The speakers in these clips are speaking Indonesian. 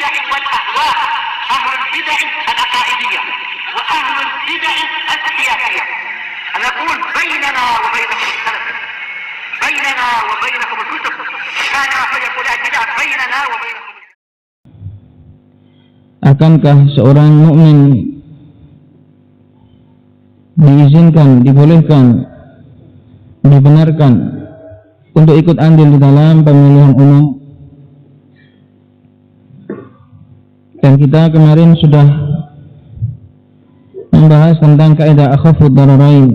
البدع والأهواء، أهل البدع العقائدية وأهل البدع السياسية. أنا أقول بيننا وبينكم السلف، بيننا وبينكم الكتب، كان فيقول البدع بيننا وبينكم. Akankah seorang mukmin diizinkan, dibolehkan, dibenarkan untuk ikut andil di dalam pemilihan umum? Dan kita kemarin sudah membahas tentang kaidah akhafud dararain.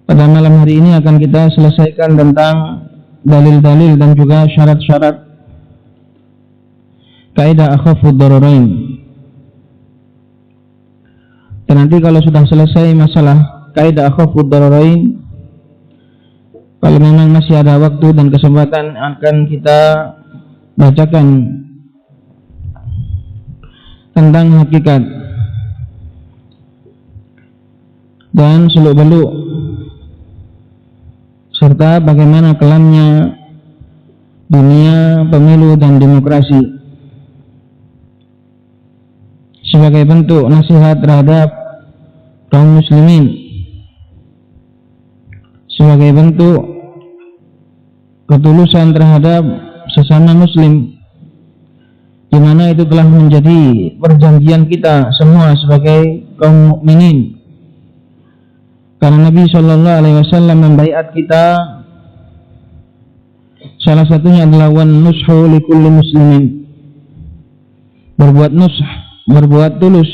Pada malam hari ini akan kita selesaikan tentang dalil-dalil dan juga syarat-syarat kaidah akhafud dararain. Dan nanti kalau sudah selesai masalah kaidah akhafud dararain, kalau memang masih ada waktu dan kesempatan, akan kita bacakan tentang hakikat dan seluk-beluk serta bagaimana kelamnya dunia pemilu dan demokrasi sebagai bentuk nasihat terhadap kaum muslimin, sebagai bentuk ketulusan terhadap sesama muslim, di mana itu telah menjadi perjanjian kita semua sebagai kaum mukminin. Karena Nabi Shallallahu Alaihi Wasallam membaiat kita, salah satunya adalah wan nushu likulli muslimin, berbuat nush, berbuat tulus,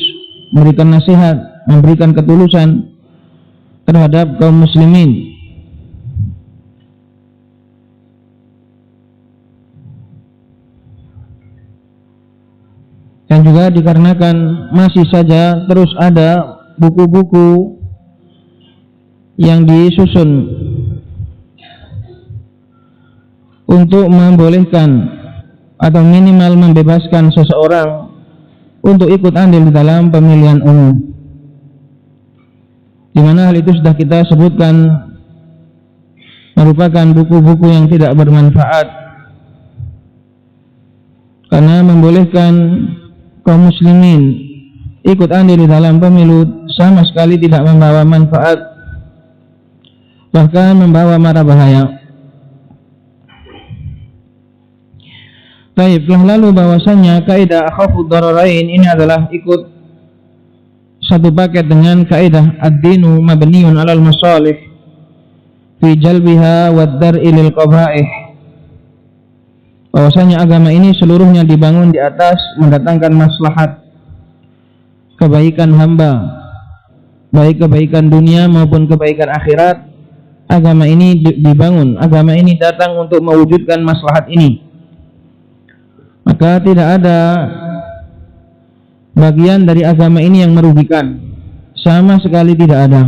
memberikan nasihat, memberikan ketulusan terhadap kaum muslimin. Dan juga dikarenakan masih saja terus ada buku-buku yang disusun untuk membolehkan atau minimal membebaskan seseorang untuk ikut andil di dalam pemilihan umum, di mana hal itu sudah kita sebutkan merupakan buku-buku yang tidak bermanfaat, karena membolehkan kaum muslimin ikut andil di dalam pemilu sama sekali tidak membawa manfaat, bahkan membawa mara bahaya. Baik, telah lalu bahwasanya kaidah akhafud dararain ini adalah ikut satu paket dengan kaidah ad-dinu mabniun 'alal masalih fi jalbiha wad dar'i lil qaba'ih. Bahwasanya agama ini seluruhnya dibangun di atas mendatangkan maslahat kebaikan hamba, baik kebaikan dunia maupun kebaikan akhirat. Agama ini dibangun, agama ini datang untuk mewujudkan maslahat ini. Maka tidak ada bagian dari agama ini yang merugikan, sama sekali tidak ada.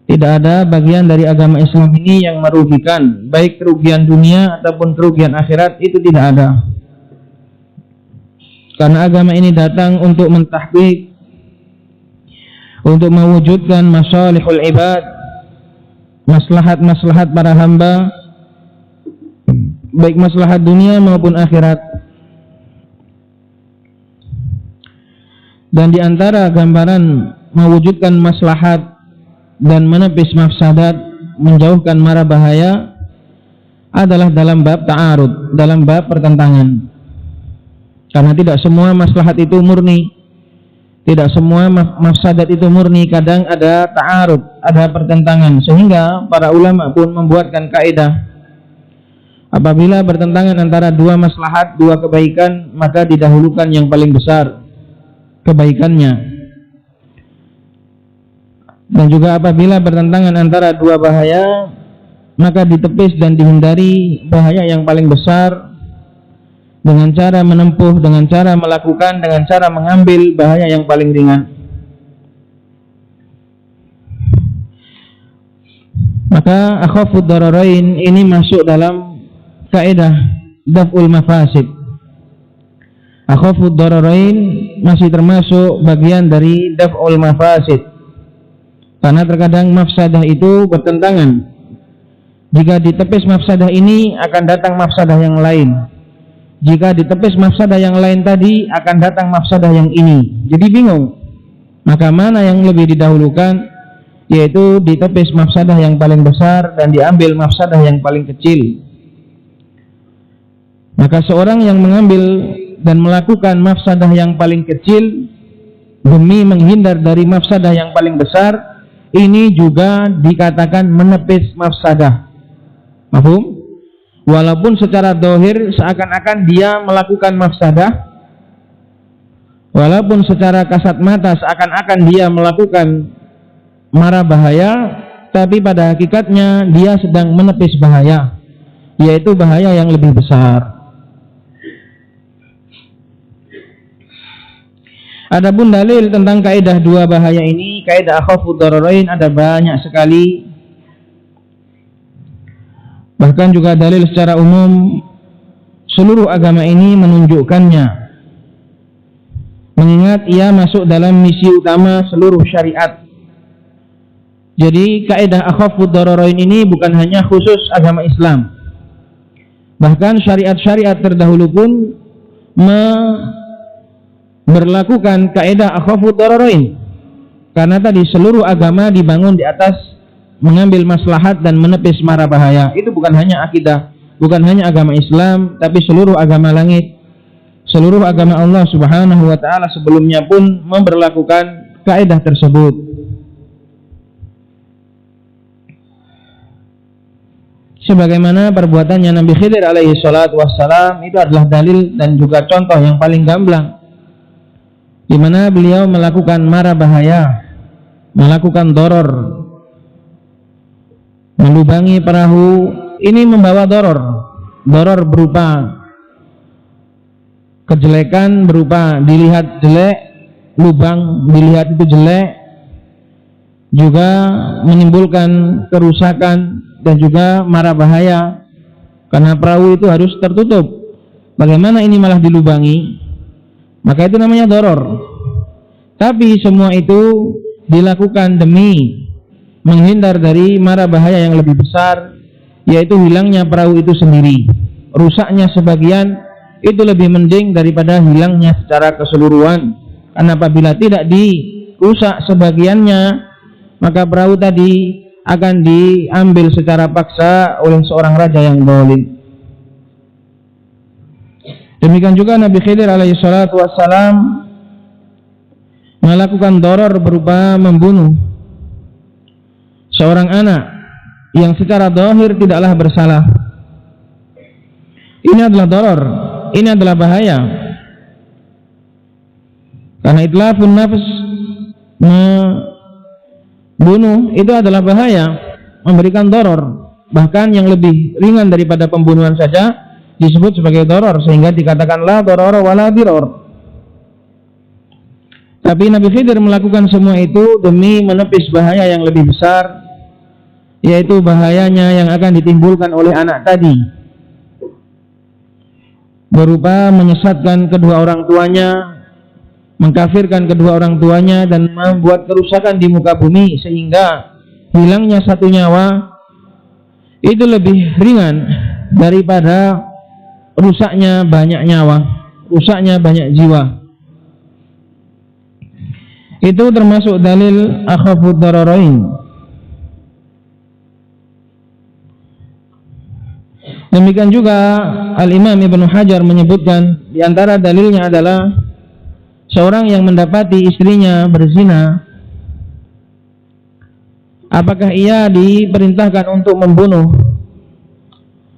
Tidak ada bagian dari agama Islam ini yang merugikan, baik kerugian dunia ataupun kerugian akhirat, itu tidak ada. Karena agama ini datang untuk mentahqiq, untuk mewujudkan masalihul ibad, maslahat-maslahat para hamba, baik maslahat dunia maupun akhirat. Dan di antara gambaran mewujudkan maslahat dan menepis mafsadat, menjauhkan mara bahaya, adalah dalam bab ta'arud, dalam bab pertentangan. Karena tidak semua maslahat itu murni, tidak semua mafsadat itu murni, kadang ada ta'arud, ada pertentangan, sehingga para ulama pun membuatkan kaidah, apabila bertentangan antara dua maslahat, dua kebaikan, maka didahulukan yang paling besar kebaikannya. Dan juga apabila bertentangan antara dua bahaya, maka ditepis dan dihindari bahaya yang paling besar dengan cara menempuh, dengan cara melakukan, dengan cara mengambil bahaya yang paling ringan. Maka akhafud dararain ini masuk dalam kaidah daf'ul mafasid. Akhafud dararain masih termasuk bagian dari daf'ul mafasid, karena terkadang mafsadah itu bertentangan Jika ditepis mafsadah ini, akan datang mafsadah yang lain. Jika ditepis mafsadah yang lain tadi, akan datang mafsadah yang ini. Jadi bingung. Maka mana yang lebih didahulukan? Yaitu ditepis mafsadah yang paling besar dan diambil mafsadah yang paling kecil. Maka seorang yang mengambil dan melakukan mafsadah yang paling kecil demi menghindar dari mafsadah yang paling besar, ini juga dikatakan menepis mafsadah. Paham? Walaupun secara zahir seakan-akan dia melakukan mafsadah, walaupun secara kasat mata seakan-akan dia melakukan mara bahaya, tapi pada hakikatnya dia sedang menepis bahaya, yaitu bahaya yang lebih besar. Adapun dalil tentang kaidah dua bahaya ini, kaidah akhafud dararain, ada banyak sekali. Bahkan juga dalil secara umum seluruh agama ini menunjukkannya, mengingat ia masuk dalam misi utama seluruh syariat. Jadi kaidah akhafud dararain ini bukan hanya khusus agama Islam, bahkan syariat-syariat terdahulu pun berlakukan kaidah akhafud dararain, karena tadi seluruh agama dibangun di atas mengambil maslahat dan menepis mara bahaya. Itu bukan hanya akidah, bukan hanya agama Islam, tapi seluruh agama langit, seluruh agama Allah Subhanahu wa taala sebelumnya pun memberlakukan kaidah tersebut. Sebagaimana perbuatannya Nabi Khidir alaihi salatu wassalam, itu adalah dalil dan juga contoh yang paling gamblang, di mana beliau melakukan mara bahaya, melakukan doror, melubangi perahu. Ini membawa doror berupa kejelekan, berupa dilihat jelek, lubang dilihat itu jelek, juga menimbulkan kerusakan dan juga mara bahaya, karena perahu itu harus tertutup. Bagaimana ini malah dilubangi? Maka itu namanya doror. Tapi semua itu dilakukan demi menghindar dari mara bahaya yang lebih besar, yaitu hilangnya perahu itu sendiri. Rusaknya sebagian itu lebih mending daripada hilangnya secara keseluruhan. Karena apabila tidak dirusak sebagiannya, maka perahu tadi akan diambil secara paksa oleh seorang raja yang zalim. Demikian juga Nabi Khidir alaihi salatu wassalam melakukan doror berupa membunuh seorang anak yang secara zahir tidaklah bersalah. Ini adalah doror, ini adalah bahaya. Karena itlafun nafs, membunuh itu adalah bahaya, memberikan doror. Bahkan yang lebih ringan daripada pembunuhan saja disebut sebagai doror, sehingga dikatakan la doror wala diror. Tapi Nabi Khidir melakukan semua itu demi menepis bahaya yang lebih besar, yaitu bahayanya yang akan ditimbulkan oleh anak tadi, berupa menyesatkan kedua orang tuanya, mengkafirkan kedua orang tuanya, dan membuat kerusakan di muka bumi, sehingga hilangnya satu nyawa itu lebih ringan daripada rusaknya banyak nyawa, rusaknya banyak jiwa. Itu termasuk dalil akhafud dararain. Demikian juga Al-Imam Ibnu Hajar menyebutkan di antara dalilnya adalah seorang yang mendapati istrinya berzina, apakah ia diperintahkan untuk membunuh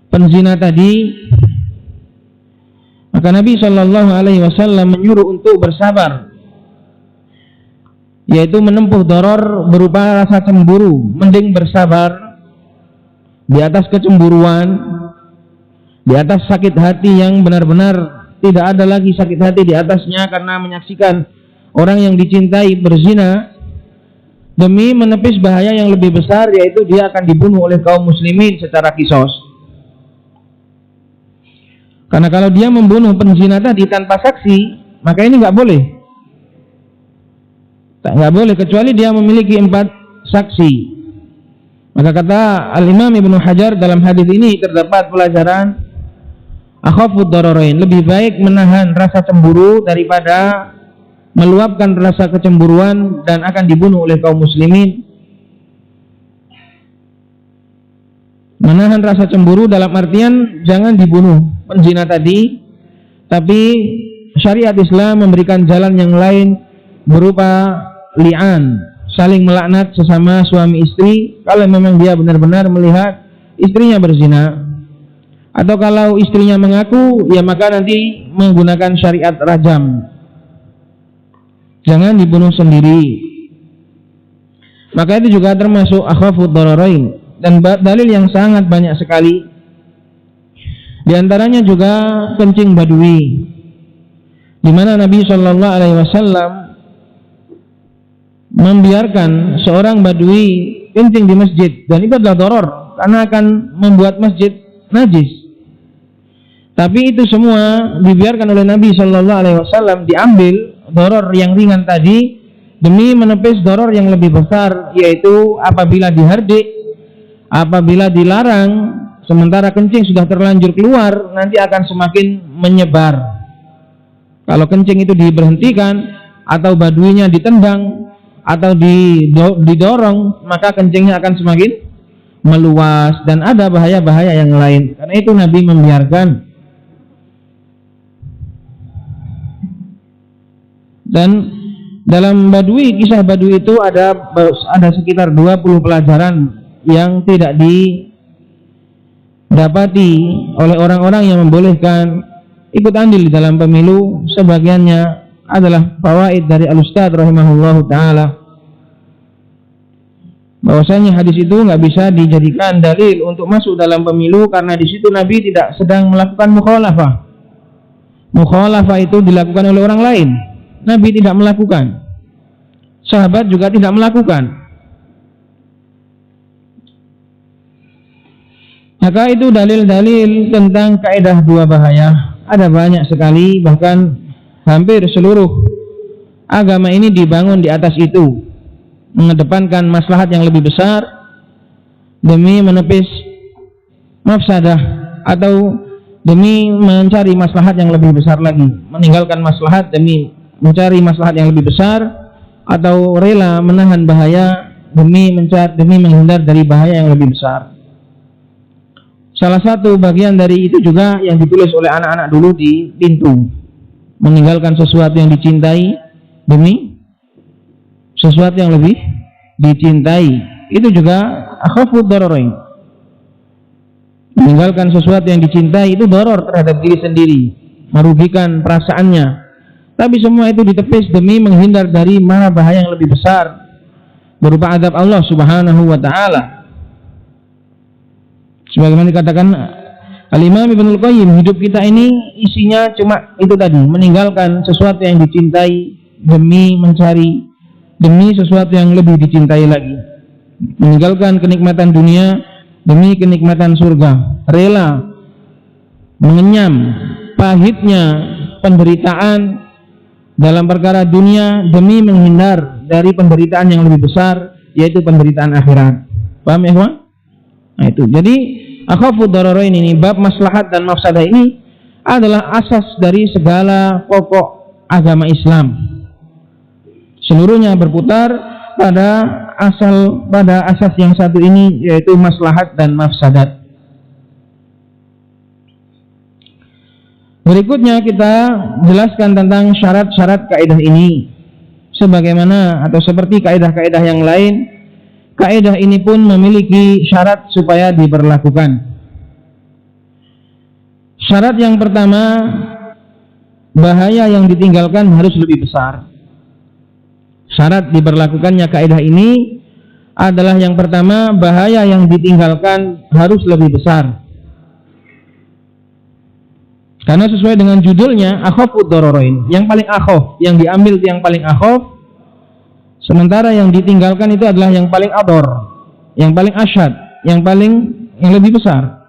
penzina tadi? Maka Nabi Shallallahu Alaihi Wasallam menyuruh untuk bersabar, yaitu menempuh doror berupa rasa cemburu. Mending bersabar di atas kecemburuan, di atas sakit hati yang benar-benar tidak ada lagi sakit hati di atasnya karena menyaksikan orang yang dicintai berzina, demi menepis bahaya yang lebih besar, yaitu dia akan dibunuh oleh kaum muslimin secara kisos. Karena kalau dia membunuh penzina tadi tanpa saksi, maka ini nggak boleh. Nggak boleh kecuali dia memiliki 4 saksi. Maka kata Al-Imam Ibnu Hajar, dalam hadis ini terdapat pelajaran akhafud dararain, lebih baik menahan rasa cemburu daripada meluapkan rasa kecemburuan dan akan dibunuh oleh kaum muslimin. Menahan rasa cemburu dalam artian jangan dibunuh penzina tadi, tapi syariat Islam memberikan jalan yang lain berupa li'an, saling melaknat sesama suami istri kalau memang dia benar-benar melihat istrinya berzina. Atau kalau istrinya mengaku, ya maka nanti menggunakan syariat rajam. Jangan dibunuh sendiri. Maka itu juga termasuk akhafud dararain, dan dalil yang sangat banyak sekali. Di antaranya juga kencing badui, di mana Nabi Shallallahu Alaihi Wasallam membiarkan seorang badui kencing di masjid, dan itu adalah doror karena akan membuat masjid najis. Tapi itu semua dibiarkan oleh Nabi Shallallahu Alaihi Wasallam, diambil doror yang ringan tadi demi menepis doror yang lebih besar, yaitu apabila dihardik, apabila dilarang sementara kencing sudah terlanjur keluar, nanti akan semakin menyebar. Kalau kencing itu diberhentikan atau baduinya ditendang atau didorong, maka kencingnya akan semakin meluas dan ada bahaya-bahaya yang lain. Karena itu Nabi membiarkan. Dan dalam badui, kisah badui itu ada sekitar 20 pelajaran yang tidak didapati oleh orang-orang yang membolehkan ikut andil di dalam pemilu. Sebagiannya adalah fawaid dari Al-Ustadz rahimahullahu ta'ala, bahwasanya hadis itu nggak bisa dijadikan dalil untuk masuk dalam pemilu karena di situ Nabi tidak sedang melakukan mukhalafah. Mukhalafah itu dilakukan oleh orang lain, Nabi tidak melakukan, sahabat juga tidak melakukan. Maka itu dalil-dalil tentang kaidah dua bahaya ada banyak sekali, bahkan hampir seluruh agama ini dibangun di atas itu, mengedepankan maslahat yang lebih besar demi menepis mafsadah atau demi mencari maslahat yang lebih besar lagi, meninggalkan maslahat demi mencari maslahat yang lebih besar, atau rela menahan bahaya demi menghindar dari bahaya yang lebih besar. Salah satu bagian dari itu juga yang ditulis oleh anak-anak dulu di pintu, meninggalkan sesuatu yang dicintai demi sesuatu yang lebih dicintai. Itu juga akhafud dararain. Meninggalkan sesuatu yang dicintai itu doror terhadap diri sendiri, merugikan perasaannya. Tapi semua itu ditepis demi menghindar dari mara bahaya yang lebih besar berupa azab Allah Subhanahu wa ta'ala. Sebagaimana dikatakan Al-Imam Ibnul Qayyim, hidup kita ini isinya cuma itu tadi, meninggalkan sesuatu yang dicintai demi mencari demi sesuatu yang lebih dicintai lagi, meninggalkan kenikmatan dunia demi kenikmatan surga, rela mengenyam pahitnya penderitaan dalam perkara dunia demi menghindar dari penderitaan yang lebih besar, yaitu penderitaan akhirat. Paham ya, kawan? Nah itu. Jadi akhafud dararain ini, bab maslahat dan mafsadah ini adalah asas dari segala pokok agama Islam. Seluruhnya berputar pada asas yang satu ini, yaitu maslahat dan mafsadat. Berikutnya kita jelaskan tentang syarat-syarat kaidah ini. Sebagaimana atau seperti kaidah-kaidah yang lain, kaidah ini pun memiliki syarat supaya diberlakukan. Syarat yang pertama, bahaya yang ditinggalkan harus lebih besar. Syarat diberlakukannya kaidah ini adalah yang pertama, bahaya yang ditinggalkan harus lebih besar. Karena sesuai dengan judulnya akhafud dararain, yang paling akhaf, yang diambil yang paling akhaf, sementara yang ditinggalkan itu adalah yang paling ador, yang paling asyad, yang lebih besar.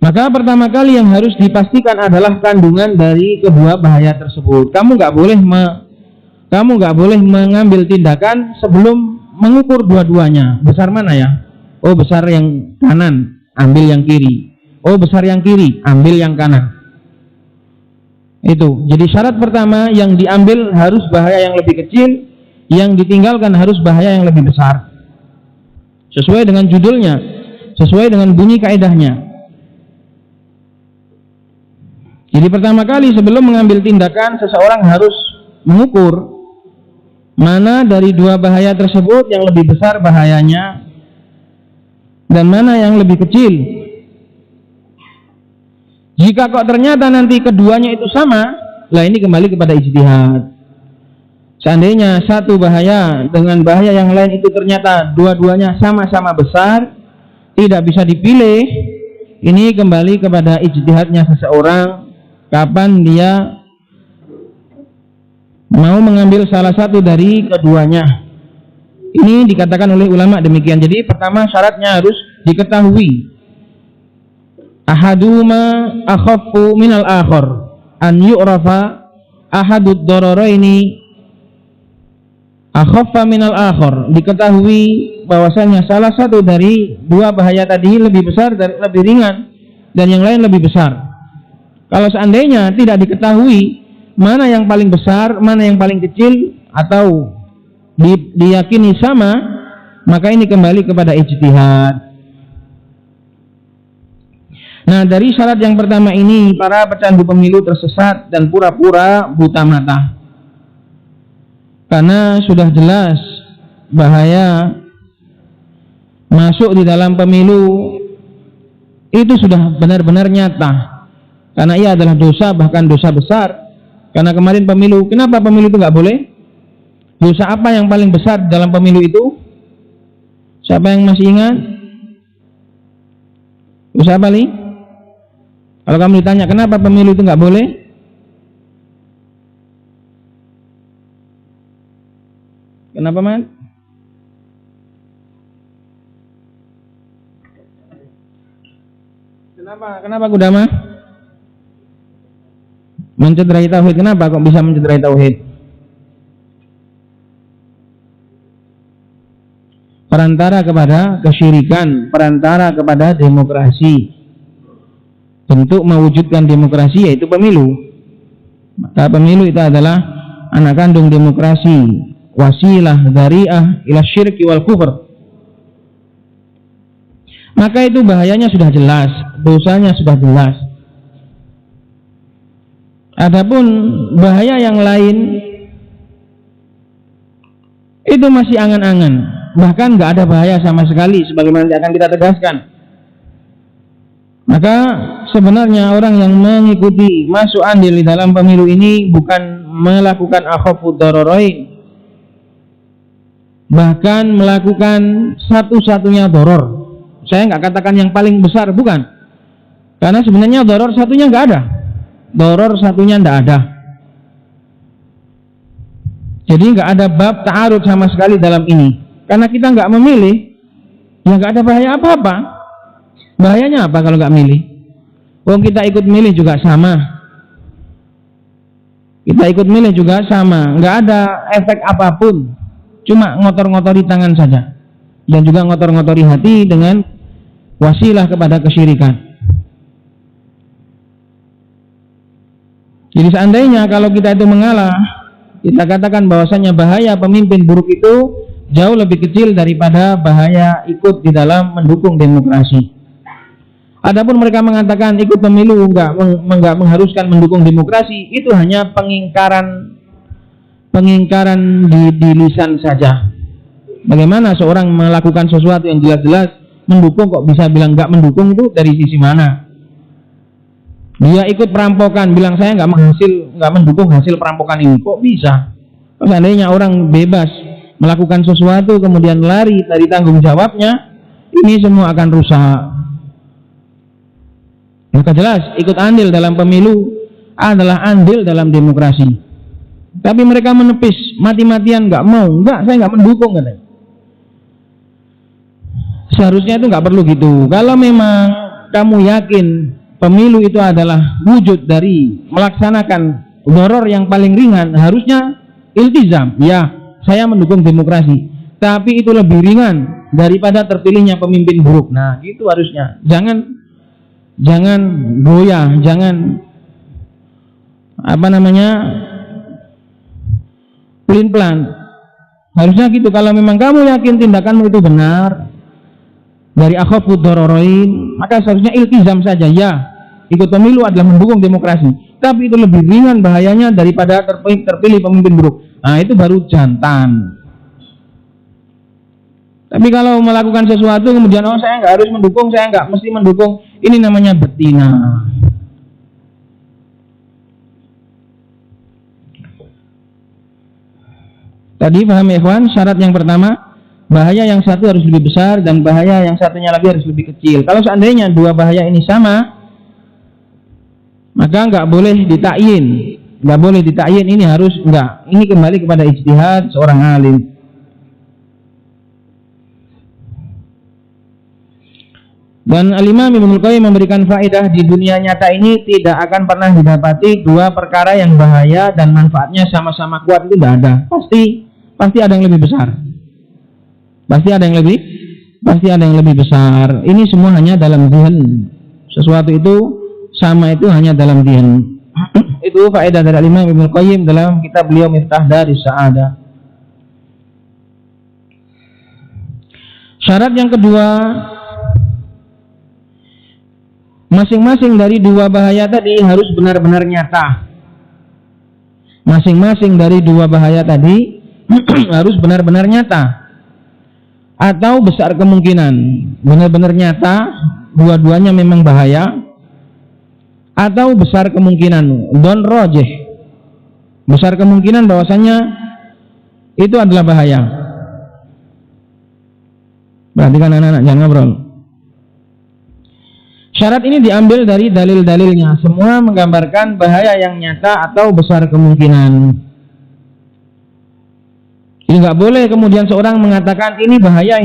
Maka pertama kali yang harus dipastikan adalah kandungan dari kedua bahaya tersebut. Kamu nggak boleh kamu nggak boleh mengambil tindakan sebelum mengukur dua-duanya. Besar mana ya? Oh, besar yang kanan, ambil yang kiri. Oh, besar yang kiri, ambil yang kanan. Itu. Jadi syarat pertama, yang diambil harus bahaya yang lebih kecil, yang ditinggalkan harus bahaya yang lebih besar. Sesuai dengan judulnya, sesuai dengan bunyi kaidahnya. Jadi pertama kali sebelum mengambil tindakan, seseorang harus mengukur mana dari dua bahaya tersebut yang lebih besar bahayanya dan mana yang lebih kecil. Jika kok ternyata nanti keduanya itu sama, lah ini kembali kepada ijtihad. Seandainya satu bahaya dengan bahaya yang lain itu ternyata dua-duanya sama-sama besar, tidak bisa dipilih, ini kembali kepada ijtihadnya seseorang, kapan dia mau mengambil salah satu dari keduanya. Ini dikatakan oleh ulama demikian. Jadi pertama syaratnya harus diketahui ahaduhuma akhaffu minal akhar, an yu'rafa ahadud dararaini akhaffa minal akhar, diketahui bahwasanya salah satu dari dua bahaya tadi lebih besar dari lebih ringan dan yang lain lebih besar. Kalau seandainya tidak diketahui mana yang paling besar, mana yang paling kecil, atau diyakini sama, maka ini kembali kepada ijtihad. Nah, dari syarat yang pertama ini, para pecandu pemilu tersesat dan pura-pura buta mata. Karena sudah jelas bahaya masuk di dalam pemilu itu sudah benar-benar nyata. Karena ia adalah dosa, bahkan dosa besar. Karena kemarin pemilu, kenapa pemilu itu nggak boleh? Dosa apa yang paling besar dalam pemilu itu? Siapa yang masih ingat? Dosa apa, Li? Kalau kamu ditanya kenapa pemilu itu nggak boleh? Kenapa, Man? Kenapa Kudama? Mencederai tauhid. Kenapa kok bisa mencederai tauhid? Perantara kepada kesyirikan, perantara kepada demokrasi. Bentuk mewujudkan demokrasi yaitu pemilu. Maka pemilu itu adalah anak kandung demokrasi, wasilah dzari'ah ila syirki wal kufur. Maka itu bahayanya sudah jelas, dosanya sudah jelas. Adapun bahaya yang lain itu masih angan-angan, bahkan nggak ada bahaya sama sekali, sebagaimana akan kita tegaskan. Maka sebenarnya orang yang mengikuti masuk andil di dalam pemilu ini bukan melakukan akhafud dararain, bahkan melakukan satu-satunya doror. Saya nggak katakan yang paling besar, bukan, karena sebenarnya doror satunya nggak ada. Doror satunya tidak ada. Jadi nggak ada bab ta'arud sama sekali dalam ini. Karena kita nggak memilih, ya nggak ada bahaya apa-apa. Bahayanya apa kalau nggak milih? Wong kita ikut milih juga sama. Kita ikut milih juga sama. Nggak ada efek apapun. Cuma ngotor-ngotori tangan saja. Dan juga ngotor-ngotori hati dengan wasilah kepada kesyirikan. Jadi seandainya kalau kita itu mengalah, kita katakan bahwasanya bahaya pemimpin buruk itu jauh lebih kecil daripada bahaya ikut di dalam mendukung demokrasi. Adapun mereka mengatakan ikut pemilu enggak mengharuskan mendukung demokrasi, itu hanya pengingkaran di lisan saja. Bagaimana seorang melakukan sesuatu yang jelas-jelas mendukung kok bisa bilang enggak mendukung, itu dari sisi mana? Dia ikut perampokan, bilang saya nggak mendukung hasil perampokan ini. Kok bisa? Seandainya orang bebas melakukan sesuatu kemudian lari dari tanggung jawabnya, ini semua akan rusak. Maka jelas ikut andil dalam pemilu adalah andil dalam demokrasi. Tapi mereka menepis mati-matian, nggak mau, saya nggak mendukung katanya. Seharusnya itu nggak perlu gitu. Kalau memang kamu yakin pemilu itu adalah wujud dari melaksanakan doror yang paling ringan, harusnya iltizam, ya, saya mendukung demokrasi, tapi itu lebih ringan daripada terpilihnya pemimpin buruk. Nah, gitu harusnya. Jangan goyah, jangan pelin-pelan. Harusnya gitu. Kalau memang kamu yakin tindakanmu itu benar dari akhafud dararain, maka seharusnya iltizam saja, ya, ikut pemilu adalah mendukung demokrasi, tapi itu lebih ringan bahayanya daripada terpilih pemimpin buruk. Nah, itu baru jantan. Tapi kalau melakukan sesuatu kemudian saya nggak harus mendukung, saya nggak mesti mendukung, ini namanya betina. Tadi paham ya ikhwan? Syarat yang pertama, bahaya yang satu harus lebih besar dan bahaya yang satunya lagi harus lebih kecil. Kalau seandainya dua bahaya ini sama, maka nggak boleh ditakyin. Nggak boleh ditakyin, ini harus enggak. Ini kembali kepada ijtihad seorang alim. Dan Al-Imam Ibnul Qayyim memberikan faedah, di dunia nyata ini tidak akan pernah didapati dua perkara yang bahaya dan manfaatnya sama-sama kuat, itu tidak ada. Pasti ada yang lebih besar. Pasti ada yang lebih besar. Ini semua hanya dalam dzihn. Sesuatu itu sama itu hanya dalam dzihn. Itu faedah dari Imam Ibnul Qayyim dalam kitab beliau Miftah Daris Sa'adah. Syarat yang kedua, masing-masing dari dua bahaya tadi harus benar-benar nyata. Masing-masing dari dua bahaya tadi harus benar-benar nyata, atau besar kemungkinan benar-benar nyata dua-duanya memang bahaya, atau besar kemungkinan don rojeh, besar kemungkinan bahwasanya itu adalah bahaya. Perhatikan anak-anak, jangan ngobrol. Syarat ini diambil dari dalil-dalilnya, semua menggambarkan bahaya yang nyata atau besar kemungkinan. Ini nggak boleh kemudian seorang mengatakan ini bahaya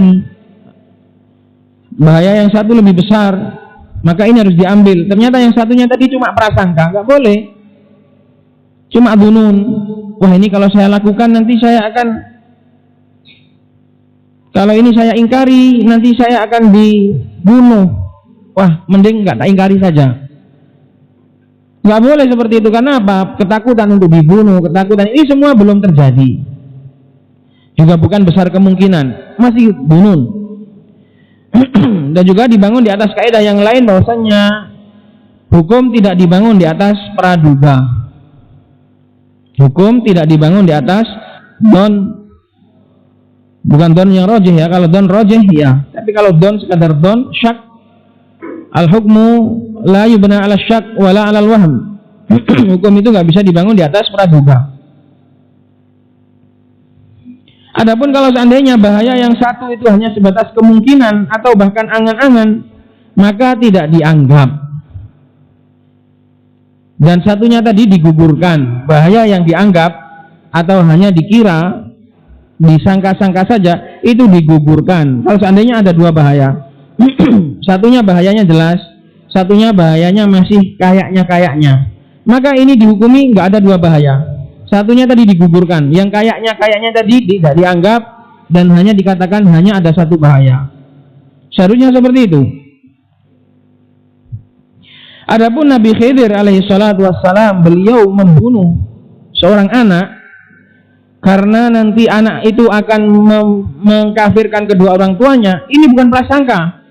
yang satu lebih besar, maka ini harus diambil. Ternyata yang satunya tadi cuma prasangka, nggak boleh. Cuma dunun. Wah, ini kalau saya lakukan nanti saya akan, kalau ini saya ingkari nanti saya akan dibunuh. Wah, mending nggak tak ingkari saja. Nggak boleh seperti itu. Karena apa? Ketakutan untuk dibunuh, ketakutan ini semua belum terjadi. Juga bukan besar kemungkinan, masih bunun. Dan juga dibangun di atas kaidah yang lain bahwasanya hukum tidak dibangun di atas praduga. Hukum tidak dibangun di atas don, bukan don yang rojih ya. Kalau don rojih ya, tapi kalau don sekadar don syak, al hukmu la yubna ala syak wala ala al wahm. Hukum itu nggak bisa dibangun di atas praduga. Adapun kalau seandainya bahaya yang satu itu hanya sebatas kemungkinan atau bahkan angan-angan, maka tidak dianggap. Dan satunya tadi digugurkan. Bahaya yang dianggap atau hanya dikira, disangka-sangka saja, itu digugurkan. Kalau seandainya ada dua bahaya, satunya bahayanya jelas, satunya bahayanya masih kayaknya, maka ini dihukumi nggak ada dua bahaya. Satunya tadi digugurkan, yang kayaknya tadi tidak dianggap dan hanya dikatakan hanya ada satu bahaya. Seharusnya seperti itu. Adapun Nabi Khidir alaihi salatu wassalam, beliau membunuh seorang anak karena nanti anak itu akan mengkafirkan kedua orang tuanya. Ini bukan prasangka.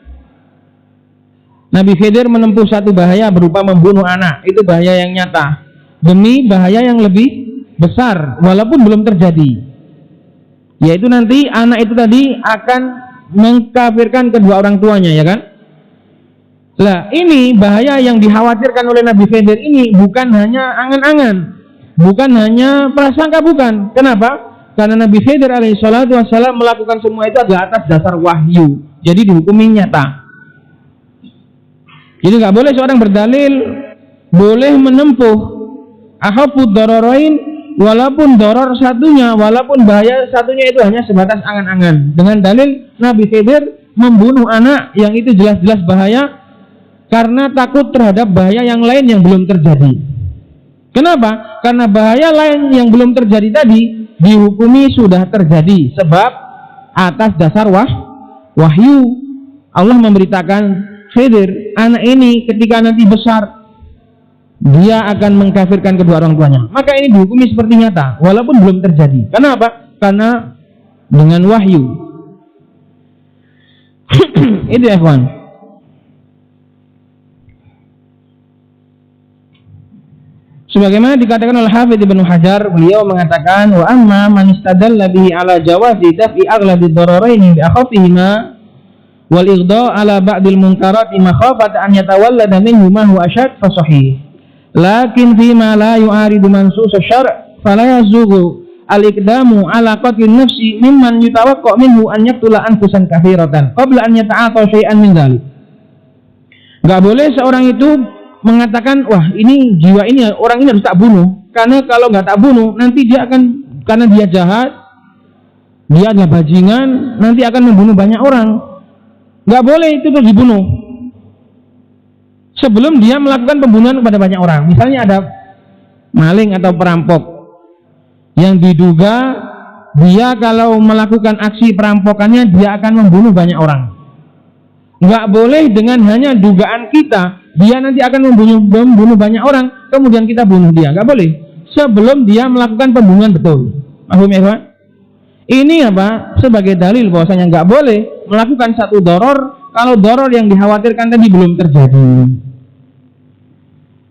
Nabi Khidir menempuh satu bahaya berupa membunuh anak, itu bahaya yang nyata, demi bahaya yang lebih besar walaupun belum terjadi, yaitu nanti anak itu tadi akan mengkafirkan kedua orang tuanya, ya kan? Lah, ini bahaya yang dikhawatirkan oleh Nabi Khidir ini bukan hanya angan-angan, bukan hanya prasangka, bukan. Kenapa? Karena Nabi Khidir alaihi salatu wassalam melakukan semua itu adalah atas dasar wahyu, jadi dihukumi nyata. Jadi nggak boleh seorang berdalil boleh menempuh akhafud dararain walaupun doror satunya, walaupun bahaya satunya itu hanya sebatas angan-angan, dengan dalil Nabi Khidir membunuh anak yang itu jelas-jelas bahaya karena takut terhadap bahaya yang lain yang belum terjadi. Kenapa? Karena bahaya lain yang belum terjadi tadi dihukumi sudah terjadi, sebab atas dasar wahyu Allah memberitakan Khidir, anak ini ketika nanti besar dia akan mengkafirkan kedua orang tuanya. Maka ini dihukumi seperti nyata walaupun belum terjadi. Kenapa? Karena dengan wahyu. Itu ya kawan. Sebagaimana dikatakan oleh Hafidz Ibnu Hajar, beliau mengatakan wa amma man istadalla bihi ala jawazi daf'i aghladi dararaini bi akhafihima wal ighdha ala ba'dil munkarati makhafata an yatawallada minhu ma huwa ashad fa sahih. Lakin fima la yu'aridu mansus asy-syar' fala yazughu al-iqdamu ala qatlin nafsi mimman yutawaqqa minhu an yaqtula anfusan katsiratan qabla an yata'ata syai'an min dzalik. Enggak boleh seorang itu mengatakan, wah ini jiwa ini orang ini harus tak bunuh, karena kalau nggak tak bunuh nanti dia akan, karena dia jahat, dia adalah bajingan, nanti akan membunuh banyak orang. Nggak boleh itu terus dibunuh sebelum dia melakukan pembunuhan kepada banyak orang. Misalnya ada maling atau perampok yang diduga dia kalau melakukan aksi perampokannya dia akan membunuh banyak orang. Nggak boleh dengan hanya dugaan kita dia nanti akan membunuh banyak orang, kemudian kita bunuh dia. Nggak boleh sebelum dia melakukan pembunuhan betul. Paham ya Pak? Ini apa? Sebagai dalil bahwasanya nggak boleh melakukan satu doror kalau doror yang dikhawatirkan tadi belum terjadi.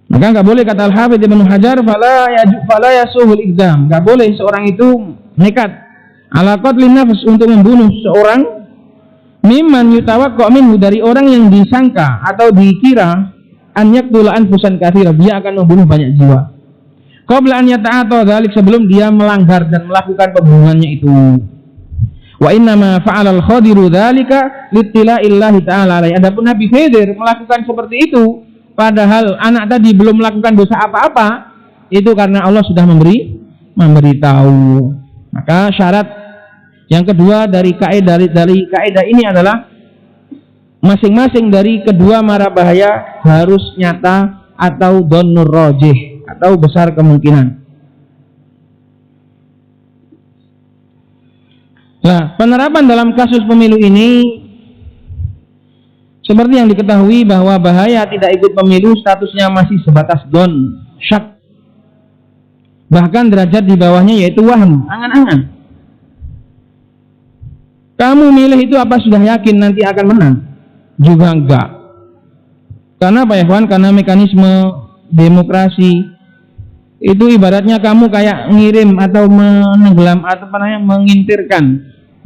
Maka nggak boleh, kata Al-Hafidz Ibnu Hajar, fala yasuhul iqdam. Nggak boleh seorang itu nekat ala qatlin nafs untuk membunuh seorang mimman yutawaqqa minhu, dari orang yang disangka atau dikira an yaqtula anfusan katsira, dia akan membunuh banyak jiwa. Qabla an yata'ata dzalik, sebelum dia melanggar dan melakukan pembunuhannya itu. Wa inna ma fa'ala al-Khadiru dzalika littila'illahi ta'ala alaihi. Adapun Nabi Khidir melakukan seperti itu padahal anak tadi belum melakukan dosa apa-apa, itu karena Allah sudah memberitahu. Maka syarat yang kedua dari kaidah ini adalah masing-masing dari kedua mara bahaya harus nyata atau dhannur rajih, atau besar kemungkinan. Nah, penerapan dalam kasus pemilu ini seperti yang diketahui bahwa bahaya tidak ikut pemilu statusnya masih sebatas don, syak. Bahkan derajat di bawahnya yaitu wahm, angan-angan. Kamu milih itu apa sudah yakin nanti akan menang? Juga enggak. Karena apa ya kawan? Karena mekanisme demokrasi itu ibaratnya kamu kayak ngirim atau menenggelam atau apa namanya, mengintirkan,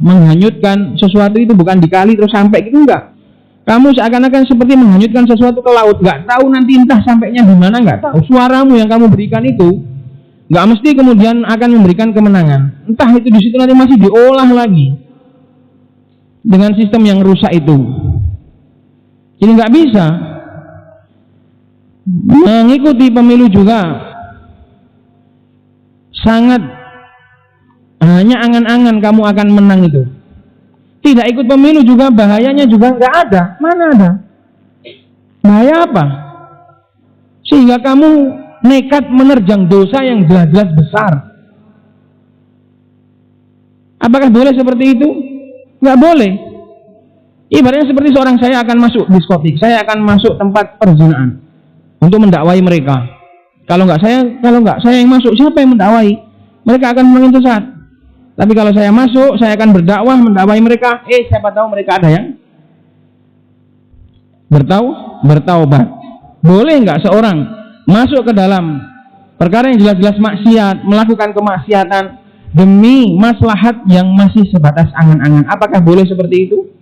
menghanyutkan sesuatu itu bukan di kali terus sampai gitu, enggak. Kamu seakan-akan seperti menghanyutkan sesuatu ke laut, enggak tahu nanti entah sampainya di mana, enggak tahu. Suaramu yang kamu berikan itu enggak mesti kemudian akan memberikan kemenangan. Entah itu di situ nanti masih diolah lagi dengan sistem yang rusak itu. Jadi nggak bisa mengikuti pemilu juga, sangat hanya angan-angan kamu akan menang itu. Tidak ikut pemilu juga bahayanya juga nggak ada. Mana ada? Bahaya apa? Sehingga kamu nekat menerjang dosa yang jelas-jelas besar. Apakah boleh seperti itu? Nggak boleh. Ibaratnya seperti seorang saya akan masuk diskotik, saya akan masuk tempat perzinaan untuk mendakwai mereka. Kalau nggak saya yang masuk, siapa yang mendakwai? Mereka akan mengintusat. Tapi kalau saya masuk, saya akan berdakwah, mendakwai mereka. Siapa tahu mereka ada yang bertaubat. Boleh nggak seorang masuk ke dalam perkara yang jelas-jelas maksiat, melakukan kemaksiatan demi maslahat yang masih sebatas angan-angan? Apakah boleh seperti itu?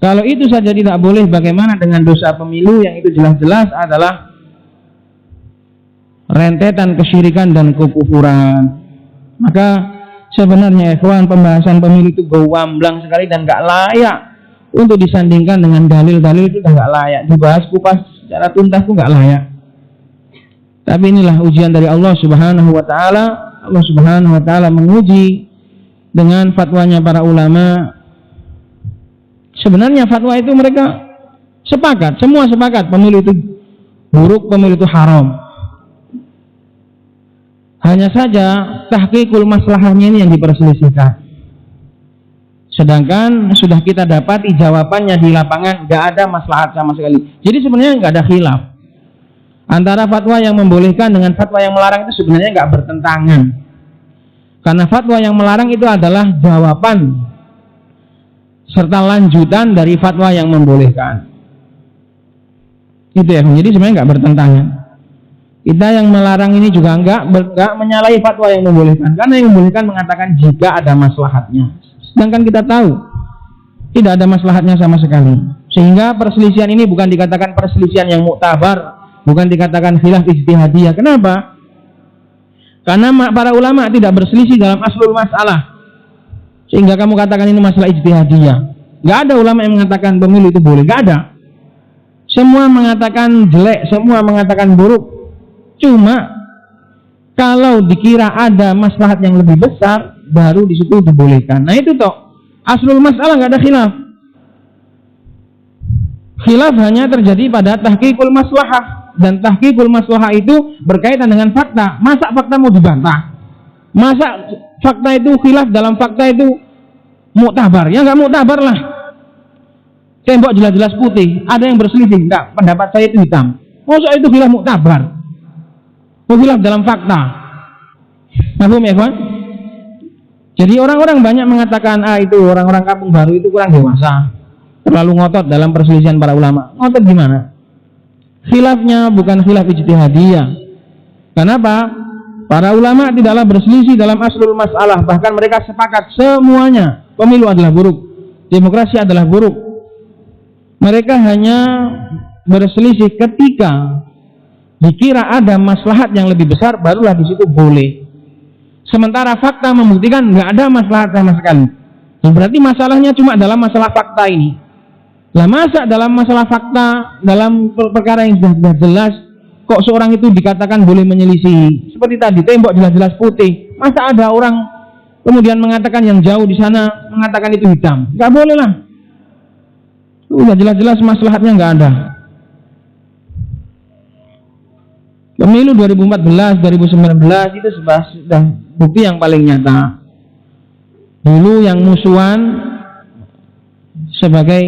Kalau itu saja tidak boleh, bagaimana dengan dosa pemilu yang itu jelas-jelas adalah rentetan kesyirikan dan kekufuran? Maka sebenarnya ikhwan, pembahasan pemilu itu gamblang sekali dan gak layak untuk disandingkan dengan dalil-dalil. Itu gak layak dibahas kupas secara tuntas, itu gak layak. Tapi inilah ujian dari Allah Subhanahu wa Ta'ala. Allah Subhanahu wa Ta'ala menguji dengan fatwanya para ulama. Sebenarnya fatwa itu mereka sepakat, semua sepakat pemilu itu buruk, pemilu itu haram. Hanya saja tahqiqul maslahahnya ini yang diperselisihkan. Sedangkan sudah kita dapati jawabannya di lapangan, nggak ada maslahat sama sekali. Jadi sebenarnya nggak ada khilaf antara fatwa yang membolehkan dengan fatwa yang melarang, itu sebenarnya nggak bertentangan. Karena fatwa yang melarang itu adalah jawaban serta lanjutan dari fatwa yang membolehkan. Itu ya, jadi sebenarnya nggak bertentangan. Kita yang melarang ini juga nggak menyalahi fatwa yang membolehkan, karena yang membolehkan mengatakan jika ada maslahatnya. Sedangkan kita tahu tidak ada maslahatnya sama sekali. Sehingga perselisihan ini bukan dikatakan perselisihan yang muktabar, bukan dikatakan khilaf ijtihadiyah. Kenapa? Karena para ulama tidak berselisih dalam aslul masalah, sehingga kamu katakan ini masalah ijtihadiyah. Gak ada ulama yang mengatakan pemilu itu boleh, gak ada. Semua mengatakan jelek, semua mengatakan buruk. Cuma kalau dikira ada maslahat yang lebih besar, baru di situ dibolehkan. Nah itu toh aslul masalah nggak ada khilaf. Khilaf hanya terjadi pada tahqiqul maslahah, dan tahqiqul maslahah itu berkaitan dengan fakta. Masa fakta mau dibantah? Masa fakta itu khilaf dalam fakta itu muktabar? Ya nggak muktabar lah. Tembok jelas-jelas putih, ada yang berselisih, enggak, pendapat saya itu hitam. Masa itu khilaf muktabar? Khilaf dalam fakta. Paham ya kawan? Jadi orang-orang banyak mengatakan itu orang-orang kampung baru itu kurang dewasa, terlalu ngotot dalam perselisihan para ulama. Ngotot gimana? Khilafnya bukan khilaf ijtihadiyah. Kenapa? Para ulama tidaklah berselisih dalam aslul masalah, bahkan mereka sepakat semuanya pemilu adalah buruk, demokrasi adalah buruk. Mereka hanya berselisih ketika dikira ada maslahat yang lebih besar, barulah di situ boleh. Sementara fakta membuktikan nggak ada maslahat sama sekali. Berarti masalahnya cuma dalam masalah fakta ini. Lah masa dalam masalah fakta, dalam perkara yang sudah jelas, kok seorang itu dikatakan boleh menyelisih? Seperti tadi, tembok jelas-jelas putih. Masa ada orang kemudian mengatakan yang jauh di sana mengatakan itu hitam? Nggak boleh lah. Udah jelas-jelas maslahatnya nggak ada. Pemilu 2014, 2019 itu sudah bukti yang paling nyata. Dulu yang musuhan sebagai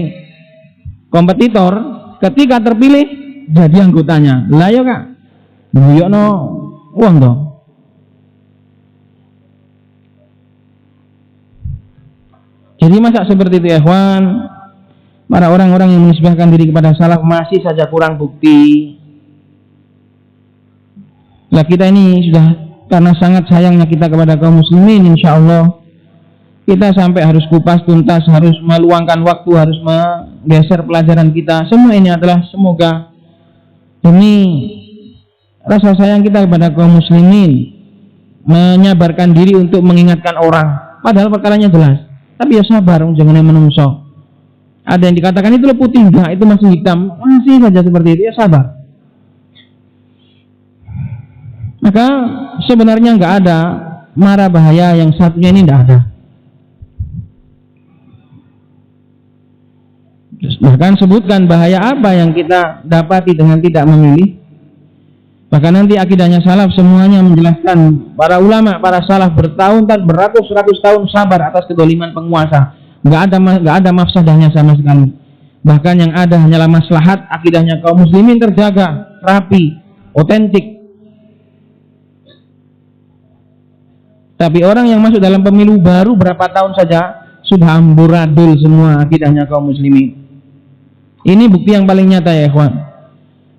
kompetitor, ketika terpilih jadi anggotanya. Lah ya kak, buyokno uang dong. Jadi masa seperti itu ya ikhwan, para orang-orang yang menisbahkan diri kepada salaf masih saja kurang bukti. Lah kita ini sudah, karena sangat sayangnya kita kepada kaum muslimin, insya Allah kita sampai harus kupas tuntas, harus meluangkan waktu, harus menggeser pelajaran kita. Semua ini adalah semoga demi rasa sayang kita kepada kaum muslimin, menyabarkan diri untuk mengingatkan orang. Padahal perkaranya jelas, tapi ya sabar, jangan menungso. Ada yang dikatakan itu putih, enggak, itu masih hitam, masih saja seperti itu, ya sabar. Maka sebenarnya nggak ada mara bahaya yang satunya ini, tidak ada. Bahkan sebutkan bahaya apa yang kita dapati dengan tidak memilih. Bahkan nanti akidahnya salaf semuanya menjelaskan, para ulama, para salaf bertahun-tahun, beratus-ratus tahun sabar atas kedoliman penguasa. Nggak ada mafsadahnya sama sekali. Bahkan yang ada hanyalah maslahat, akidahnya kaum muslimin terjaga, rapi, otentik. Tapi orang yang masuk dalam pemilu baru berapa tahun saja sudah amburadul semua akidahnya kaum muslimin. Ini bukti yang paling nyata ya ikhwan.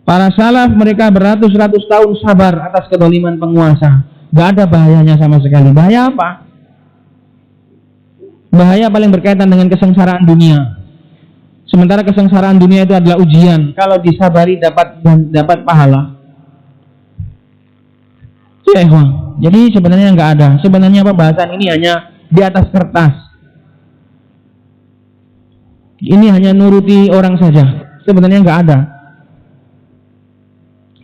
Para salaf mereka beratus-ratus tahun sabar atas kedoliman penguasa. Gak ada bahayanya sama sekali. Bahaya apa? Bahaya paling berkaitan dengan kesengsaraan dunia. Sementara kesengsaraan dunia itu adalah ujian. Kalau disabari dapat pahala. Ya ikhwan. Jadi sebenarnya nggak ada. Sebenarnya pembahasan ini hanya di atas kertas. Ini hanya nuruti orang saja. Sebenarnya nggak ada.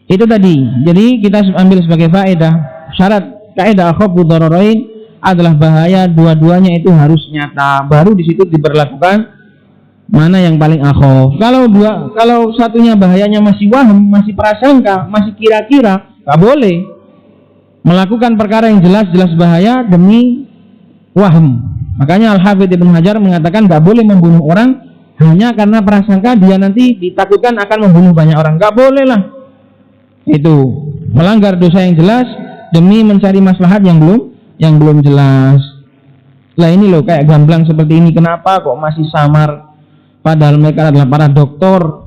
Itu tadi. Jadi kita ambil sebagai faedah. Syarat kaidah akhafud dhararain adalah bahaya dua-duanya itu harus nyata. Baru di situ diberlakukan mana yang paling akhaf. Kalau satunya bahayanya masih waham, masih prasangka, masih kira-kira, nggak boleh. melakukan perkara yang jelas-jelas bahaya demi waham. Makanya Al-Hafidz Ibnu Hajar mengatakan nggak boleh membunuh orang hanya karena prasangka dia nanti ditakutkan akan membunuh banyak orang. Nggak boleh lah. Itu melanggar dosa yang jelas demi mencari maslahat yang belum jelas. Lah ini loh kayak gamblang seperti ini, kenapa kok masih samar? Padahal mereka adalah para doktor,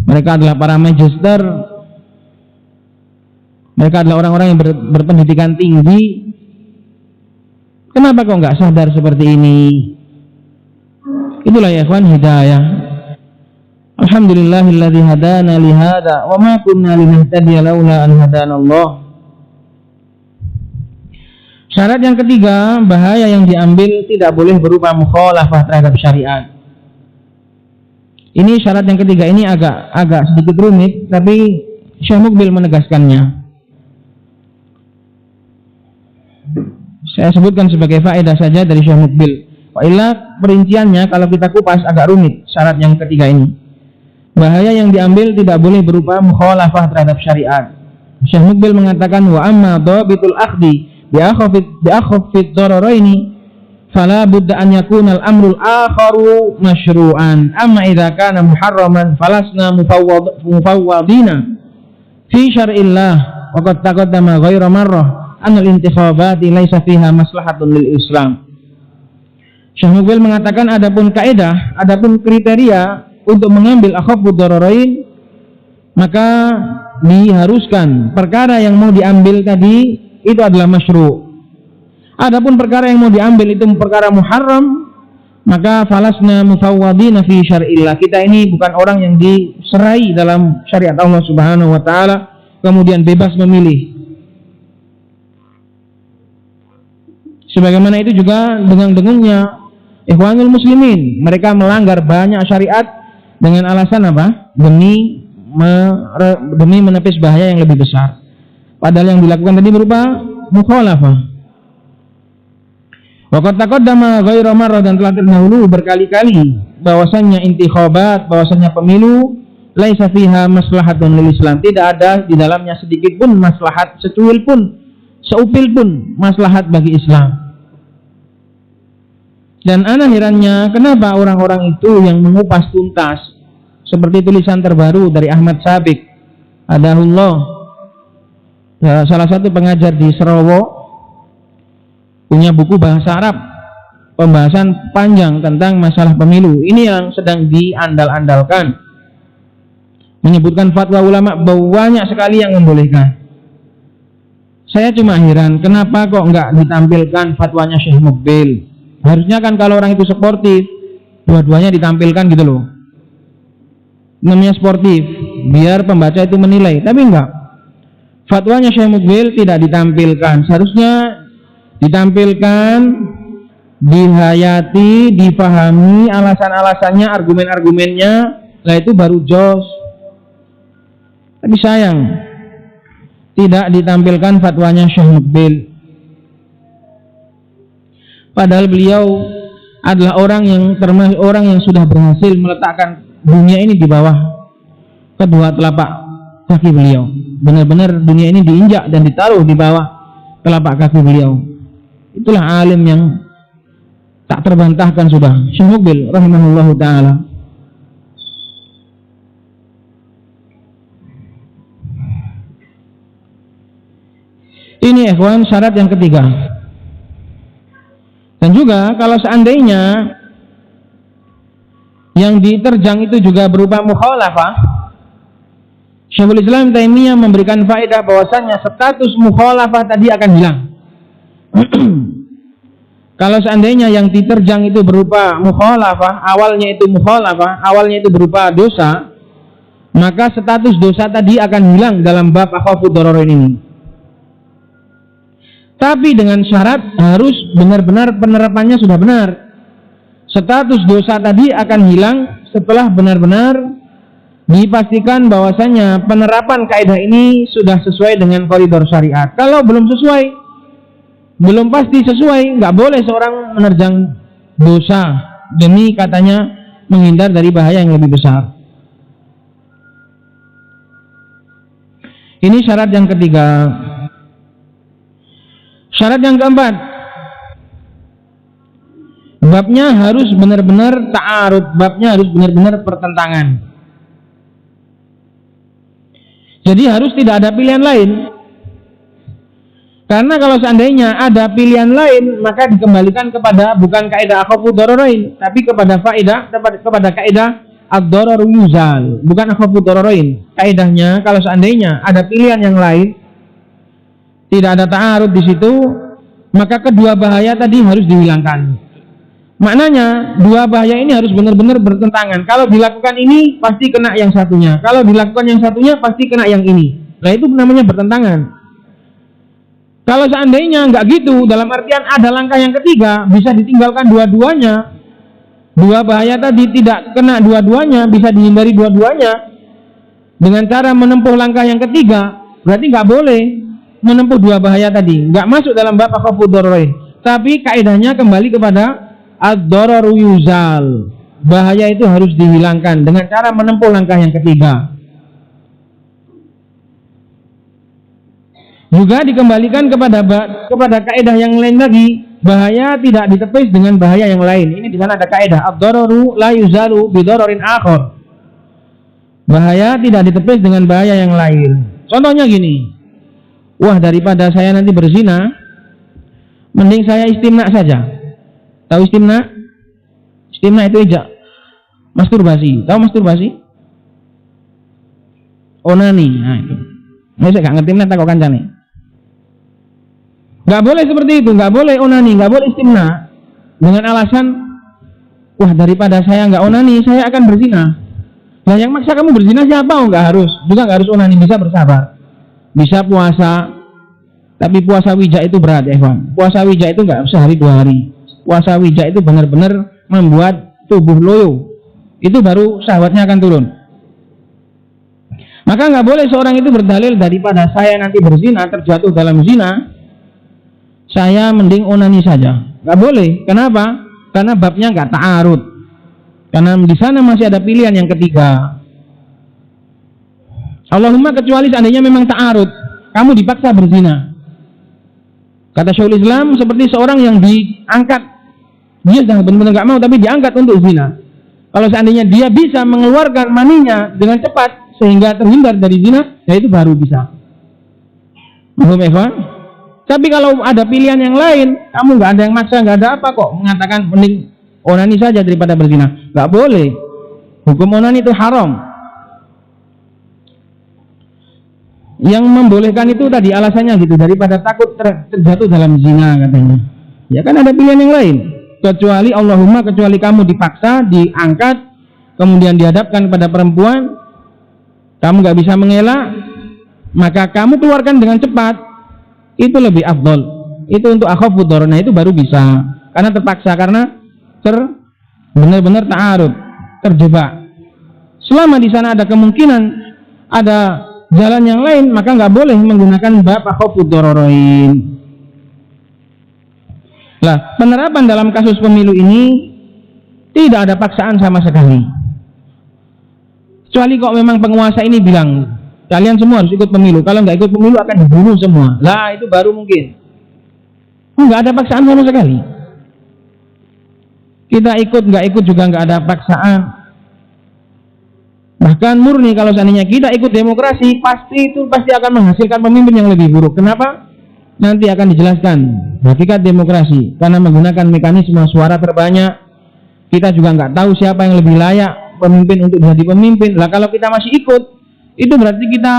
mereka adalah para magister, mereka adalah orang-orang yang berpendidikan tinggi. Kenapa kok nggak sadar seperti ini? Itulah ya ikhwan hidayah. Alhamdulillahilladzi hadana li hadza wa ma kunna linahtadiya laula an hadanallah. Syarat yang ketiga, bahaya yang diambil tidak boleh berupa mukhalafah terhadap syariat. Ini syarat yang ketiga, ini agak sedikit rumit, tapi Syekh Muqbil menegaskannya. Saya sebutkan sebagai faedah saja dari Syekh Muqbil. Wailah perinciannya kalau kita kupas agak rumit syarat yang ketiga ini. Bahaya yang diambil tidak boleh berupa mukhalafah terhadap syariat. Syekh Muqbil mengatakan wa amma dhabitul akhdi bi akhafid dararaini fala budda an yakuna al-amrul akharu masyru'an. Amma idza kana muharraman falasna mufawwadina fi syar'illah wa qad taqaddama ghairu marrah an al-intikhabati laisa fiha maslahatun lil Islam. Syekh Muqbil mengatakan adapun kaidah, adapun kriteria untuk mengambil akhafud dararain, maka diharuskan perkara yang mau diambil tadi itu adalah masyru'. Adapun perkara yang mau diambil itu perkara muharram, maka falasna mufawwadina fi syar'illah. Kita ini bukan orang yang diserai dalam syariat Allah Subhanahu wa taala kemudian bebas memilih. Sebagaimana itu juga dengung-dengungnya Ikhwanul Muslimin, mereka melanggar banyak syariat dengan alasan apa? Demi menepis bahaya yang lebih besar. Padahal yang dilakukan tadi berupa mukhalafah. Wa qad taqaddama ghairu marrah, dan telah terdahulu berkali-kali bahwasannya intikhabat, bahwasannya pemilu laisa fiha maslahatun lil Islam. Tidak ada di dalamnya sedikit pun maslahat, secuil pun, seupil pun maslahat bagi Islam. Dan ana herannya kenapa orang-orang itu yang mengupas tuntas seperti tulisan terbaru dari Ahmad Sabiq Adahullah, salah satu pengajar di Sarawak, punya buku bahasa Arab, pembahasan panjang tentang masalah pemilu. Ini yang sedang diandal-andalkan, menyebutkan fatwa ulama bahwa banyak sekali yang membolehkan. Saya cuma heran kenapa kok nggak ditampilkan fatwanya Syekh Muqbil. Harusnya kan kalau orang itu sportif, dua-duanya ditampilkan gitu loh. Namanya sportif, biar pembaca itu menilai. Tapi enggak. Fatwanya Syekh Muqbil tidak ditampilkan. Seharusnya ditampilkan, dihayati, difahami alasan-alasannya, argumen-argumennya. Lah itu baru jos. Tapi sayang, tidak ditampilkan fatwanya Syekh Muqbil. Padahal beliau adalah orang yang termasuk orang yang sudah berhasil meletakkan dunia ini di bawah kedua telapak kaki beliau. Benar-benar dunia ini diinjak dan ditaruh di bawah telapak kaki beliau. Itulah alim yang tak terbantahkan sudah, Syekh Muqbil rahimahullahu taala. Ini ikhwan syarat yang ketiga. Dan juga kalau seandainya yang diterjang itu juga berupa mukhalafah, Syekhul Islam Taimiyah memberikan faedah bahwasannya status mukhalafah tadi akan hilang. Kalau seandainya yang diterjang itu berupa mukhalafah, awalnya itu berupa dosa, maka status dosa tadi akan hilang dalam bab akhafud dararain ini. Tapi dengan syarat harus benar-benar penerapannya sudah benar. Status dosa tadi akan hilang setelah benar-benar dipastikan bahwasanya penerapan kaidah ini sudah sesuai dengan koridor syariat. Kalau belum sesuai, belum pasti sesuai, nggak boleh seorang menerjang dosa demi katanya menghindar dari bahaya yang lebih besar. Ini syarat yang ketiga. Syarat yang keempat, babnya harus benar-benar ta'arud, babnya harus benar-benar pertentangan. Jadi harus tidak ada pilihan lain. Karena kalau seandainya ada pilihan lain, maka dikembalikan kepada bukan kaidah akhafu dararain, tapi kepada kepada kaidah ad-dararu yuzal, bukan akhafu dararain. Kaidahnya kalau seandainya ada pilihan yang lain, tidak ada ta'arud di situ, maka kedua bahaya tadi harus dihilangkan. Maknanya dua bahaya ini harus benar-benar bertentangan. Kalau dilakukan ini pasti kena yang satunya, kalau dilakukan yang satunya pasti kena yang ini. Nah, itu namanya bertentangan. Kalau seandainya nggak gitu, dalam artian ada langkah yang ketiga, bisa ditinggalkan dua-duanya. Dua bahaya tadi tidak kena dua-duanya, bisa dihindari dua-duanya dengan cara menempuh langkah yang ketiga. Berarti nggak boleh menempuh dua bahaya tadi, nggak masuk dalam bab akhafu dararain. Tapi kaidahnya kembali kepada ad-dararu yuzal. Bahaya itu harus dihilangkan dengan cara menempuh langkah yang ketiga. Juga dikembalikan kepada kaidah yang lain lagi, bahaya tidak ditepis dengan bahaya yang lain. Ini di sana ada kaidah ad-dararu la yuzalu bi dararin akhar. Bahaya tidak ditepis dengan bahaya yang lain. Contohnya gini, wah, daripada saya nanti berzina, mending saya istimna saja. Tahu istimna? Istimna itu ijak masturbasi. Tahu masturbasi? Onani. Nah, itu. Saya gak ngerti nih, takut kancane. Gak boleh seperti itu, gak boleh onani, gak boleh istimna dengan alasan, wah, daripada saya nggak onani, saya akan berzina. Nah, yang maksa kamu berzina siapa? Oh, nggak harus, juga nggak harus onani, bisa bersabar, bisa puasa. Tapi puasa wijak itu berat, Evan. Puasa wijak itu nggak sehari dua hari. Puasa wijak itu benar-benar membuat tubuh loyo. Itu baru syahwatnya akan turun. Maka nggak boleh seorang itu berdalil daripada saya nanti berzina, terjatuh dalam zina, saya mending onani saja. Nggak boleh. Kenapa? Karena babnya nggak ta'arud. Karena di sana masih ada pilihan yang ketiga. Allahumma kecuali seandainya memang ta'arud, kamu dipaksa berzina. Kata Syekhul Islam, seperti seorang yang diangkat, dia sudah benar-benar nggak mau, tapi diangkat untuk zina. Kalau seandainya dia bisa mengeluarkan maninya dengan cepat sehingga terhindar dari zina, ya itu baru bisa. Belum, Eva? Tapi kalau ada pilihan yang lain, kamu nggak ada yang maksa, nggak ada apa kok mengatakan mending onani saja daripada berzina. Nggak boleh. Hukum onani itu haram. Yang membolehkan itu tadi alasannya gitu, daripada takut terjatuh dalam zina katanya. Ya kan ada pilihan yang lain. Kecuali Allahumma, kecuali kamu dipaksa, diangkat, kemudian dihadapkan pada perempuan, kamu nggak bisa mengelak, maka kamu keluarkan dengan cepat. Itu lebih afdol. Itu untuk akhafu darar. Nah, itu baru bisa. Karena terpaksa, karena benar-benar ta'arud, terjebak. Selama di sana ada kemungkinan ada jalan yang lain, maka nggak boleh menggunakan bab akhafu dararain. Lah, penerapan dalam kasus pemilu ini tidak ada paksaan sama sekali. Kecuali kok memang penguasa ini bilang kalian semua harus ikut pemilu, kalau nggak ikut pemilu akan dibunuh semua. Lah, itu baru mungkin. Nggak ada paksaan sama sekali. Kita ikut nggak ikut juga nggak ada paksaan. Bahkan murni kalau seandainya kita ikut demokrasi, pasti akan menghasilkan pemimpin yang lebih buruk. Kenapa? Nanti akan dijelaskan hakikat demokrasi. Karena menggunakan mekanisme suara terbanyak, kita juga nggak tahu siapa yang lebih layak pemimpin untuk jadi pemimpin. Lah, kalau kita masih ikut, itu berarti kita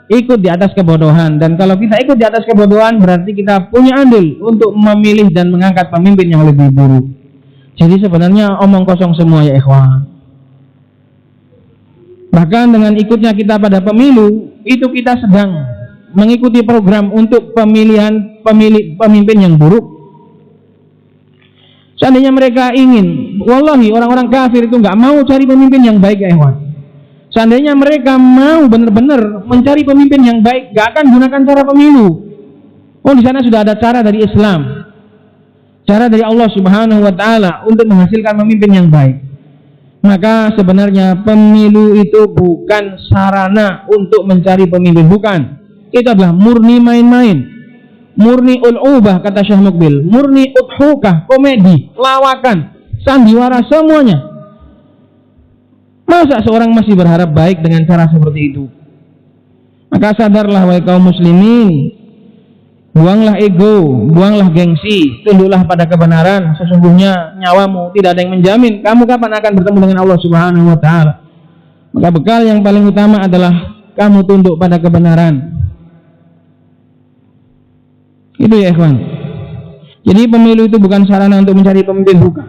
ikut di atas kebodohan. Dan kalau kita ikut di atas kebodohan, berarti kita punya andil untuk memilih dan mengangkat pemimpin yang lebih buruk. Jadi sebenarnya omong kosong semua, ya ikhwan. Bahkan dengan ikutnya kita pada pemilu, itu kita sedang mengikuti program untuk pemilihan pemimpin yang buruk. Seandainya mereka ingin, wallahi orang-orang kafir itu nggak mau cari pemimpin yang baik, ya ikhwan. Seandainya mereka mau benar-benar mencari pemimpin yang baik, gak akan gunakan cara pemilu. Oh, di sana sudah ada cara dari Islam, cara dari Allah Subhanahu wa Ta'ala untuk menghasilkan pemimpin yang baik. Maka sebenarnya pemilu itu bukan sarana untuk mencari pemimpin, bukan. Itu adalah murni main-main murni ul'ubah, kata Syekh Mukbil, murni udhukah, komedi, lawakan, sandiwara, semuanya. Masa seorang masih berharap baik dengan cara seperti itu? Maka sadarlah wahai kaum muslimin, buanglah ego, buanglah gengsi, tunduklah pada kebenaran. Sesungguhnya nyawamu tidak ada yang menjamin kamu kapan akan bertemu dengan Allah Subhanahu wa taala. Maka bekal yang paling utama adalah kamu tunduk pada kebenaran. Itu ya ikhwan. Jadi pemilu itu bukan sarana untuk mencari pemimpin, bukan.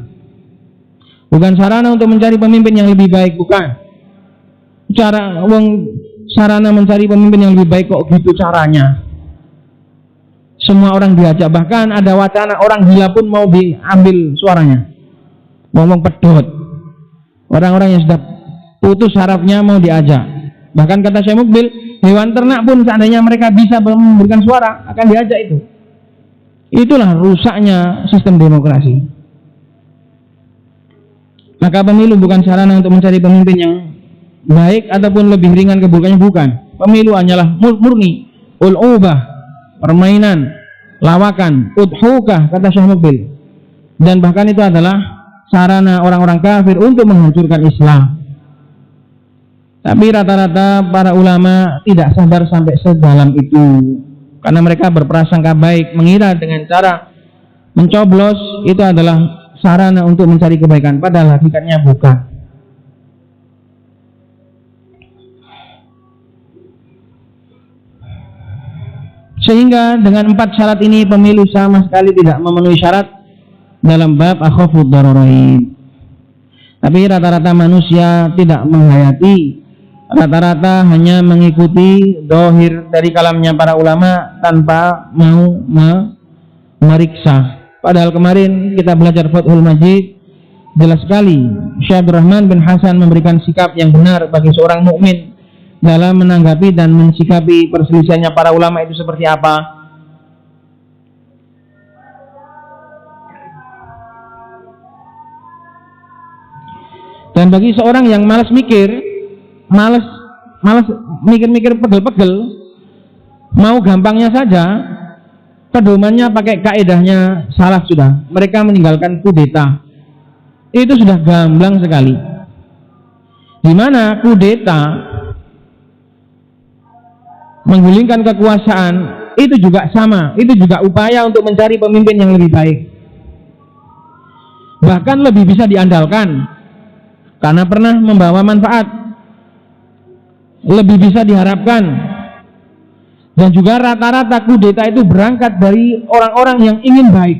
Bukan sarana untuk mencari pemimpin yang lebih baik, bukan. Sarana mencari pemimpin yang lebih baik kok gitu caranya. Semua orang diajak, bahkan ada wacana orang gila pun mau diambil suaranya. Ngomong pedot. Orang-orang yang sudah putus sarafnya mau diajak. Bahkan kata Syekh Mukbil, hewan ternak pun seandainya mereka bisa memberikan suara akan diajak itu. Itulah rusaknya sistem demokrasi. Maka pemilu bukan sarana untuk mencari pemimpin yang baik ataupun lebih ringan keburukannya, bukan. Pemilu hanyalah murni ul'ubah, permainan, lawakan, udhukah, kata Syekh Mukbil. Dan bahkan itu adalah sarana orang-orang kafir untuk menghancurkan Islam. Tapi rata-rata para ulama tidak sadar sampai sedalam itu, karena mereka berprasangka baik, mengira dengan cara mencoblos itu adalah sarana untuk mencari kebaikan, padahal hakikatnya bukan. Sehingga dengan 4 syarat ini pemilu sama sekali tidak memenuhi syarat dalam bab akhafud dararain. Tapi rata-rata manusia tidak menghayati, rata-rata hanya mengikuti dohir dari kalamnya para ulama tanpa mau meriksa. Padahal kemarin kita belajar Fathul Majid, jelas sekali Syekh Abdul Rahman bin Hasan memberikan sikap yang benar bagi seorang mukmin dalam menanggapi dan mensikapi perselisihannya para ulama itu seperti apa. Dan bagi seorang yang malas mikir-mikir pegel-pegel, mau gampangnya saja, pedomannya pakai kaedahnya salaf sudah. Mereka meninggalkan kudeta. Itu sudah gamblang sekali. Di mana kudeta menggulingkan kekuasaan itu juga sama. Itu juga upaya untuk mencari pemimpin yang lebih baik. Bahkan lebih bisa diandalkan karena pernah membawa manfaat. Lebih bisa diharapkan. Dan juga rata-rata kudeta itu berangkat dari orang-orang yang ingin baik,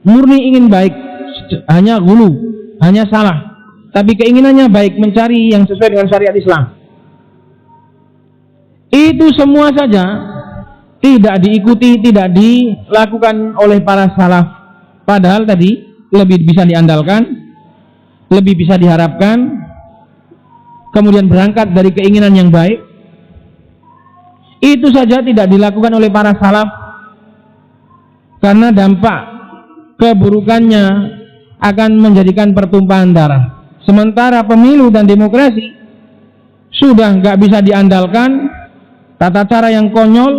murni ingin baik, hanya gulu, hanya salah, tapi keinginannya baik, mencari yang sesuai dengan syariat Islam. Itu semua saja tidak diikuti, tidak dilakukan oleh para salaf. Padahal tadi lebih bisa diandalkan, lebih bisa diharapkan, kemudian berangkat dari keinginan yang baik. Itu saja tidak dilakukan oleh para salaf karena dampak keburukannya akan menjadikan pertumpahan darah. Sementara pemilu dan demokrasi sudah nggak bisa diandalkan, tata cara yang konyol,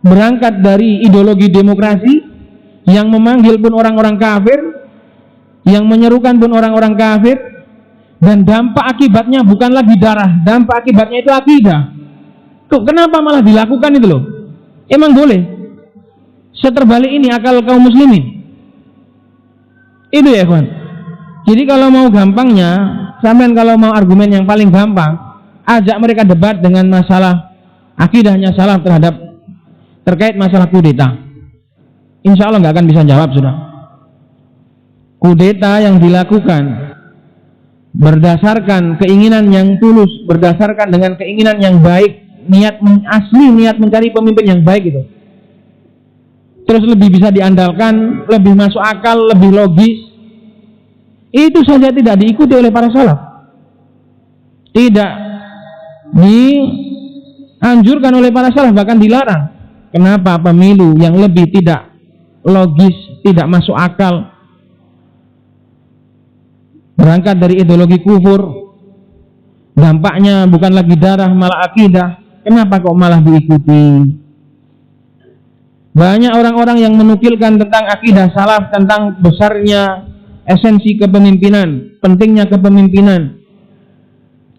berangkat dari ideologi demokrasi yang memanggil pun orang-orang kafir, yang menyerukan pun orang-orang kafir, dan dampak akibatnya bukan lagi darah, dampak akibatnya itu akidah. Kenapa malah dilakukan itu loh? Emang boleh? Seterbalik ini akal kaum muslimin. Itu ya kawan. Jadi kalau mau gampangnya, sampean kalau mau argumen yang paling gampang, ajak mereka debat dengan masalah akidahnya salaf terkait masalah kudeta. Insya Allah nggak akan bisa jawab sudah. Kudeta yang dilakukan berdasarkan keinginan yang tulus, berdasarkan dengan keinginan yang baik, niat mencari pemimpin yang baik itu, terus lebih bisa diandalkan, lebih masuk akal, lebih logis, itu saja tidak diikuti oleh para salaf, tidak dianjurkan oleh para salaf, bahkan dilarang. Kenapa? Pemilu yang lebih tidak logis, tidak masuk akal, berangkat dari ideologi kufur, dampaknya bukan lagi darah malah akidah. Kenapa kok malah diikuti? Banyak orang-orang yang menukilkan tentang akidah salaf, tentang besarnya esensi kepemimpinan, pentingnya kepemimpinan.